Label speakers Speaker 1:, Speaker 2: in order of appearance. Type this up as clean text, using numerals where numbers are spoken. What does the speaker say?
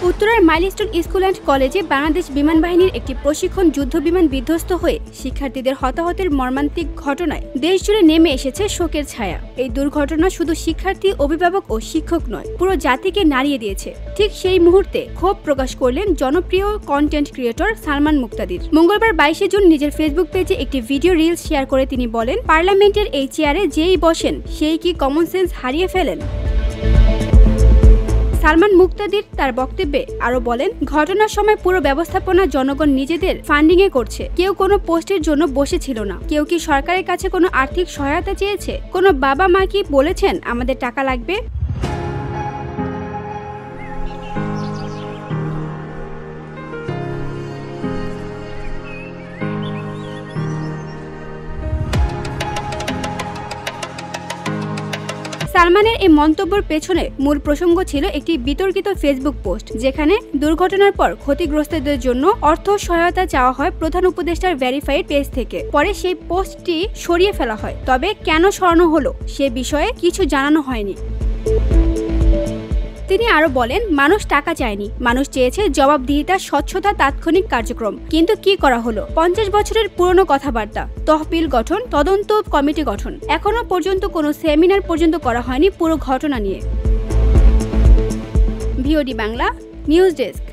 Speaker 1: উত্তরার milestone school and কলেজে বাংলাদেশ বিমান বাহিনীর একটি প্রশিক্ষণ যুদ্ধবিমান বিধ্বস্ত হয়ে শিক্ষার্থীদের হতাহতের মর্মান্তিক ঘটনায় দেশজুড়ে নেমে এসেছে শোকের ছায়া। এই দুর্ঘটনা শুধু শিক্ষার্থী, অভিভাবক ও শিক্ষক নয়, পুরো জাতিকে নাড়িয়ে দিয়েছে। ঠিক সেই মুহূর্তে ক্ষোভ প্রকাশ করলেন জনপ্রিয় কন্টেন্ট ক্রিয়েটর সালমান মুক্তাদির। মঙ্গলবার 22শে জুন নিজের ফেসবুক পেজে একটি ভিডিও রিলস শেয়ার করে তিনি বলেন, পার্লামেন্টের এই চেয়ারে যেই বসেন সেই কি কমন সেন্স হারিয়ে ফেলেন। সালমান মুক্তাদির তার বক্তব্যে আরো বলেন, ঘটনার সময় পুরো ব্যবস্থাপনা জনগণ নিজেদের ফান্ডিংয়ে করছে। কেউ কোনো পোস্টের জন্য বসেছিল না। কেউ কি সরকারের কাছে কোনো আর্থিক সহায়তা চেয়েছে? কোনো বাবা মা কি বলেছেন আমাদের টাকা লাগবে? সালমানের এই মন্তব্যের পেছনে মূল প্রসঙ্গ ছিল একটি বিতর্কিত ফেসবুক পোস্ট, যেখানে দুর্ঘটনার পর ক্ষতিগ্রস্তদের জন্য অর্থ সহায়তা চাওয়া হয় প্রধান উপদেষ্টার ভেরিফাইড পেজ থেকে। পরে সেই পোস্টটি সরিয়ে ফেলা হয়। তবে কেন সরানো হলো সে বিষয়ে কিছু জানানো হয়নি। তিনি আরো বলেন, মানুষ টাকা চায়নি, মানুষ চেয়েছে জবাবদিহিতা, স্বচ্ছতা, তাৎক্ষণিক কার্যক্রম। কিন্তু কি করা হলো? 50 বছরের পুরনো কথাবার্তা, তহবিল গঠন, তদন্ত কমিটি গঠন। এখনো পর্যন্ত কোনো সেমিনার পর্যন্ত করা হয়নি পুরো ঘটনা নিয়ে। VOD Bangla news desk.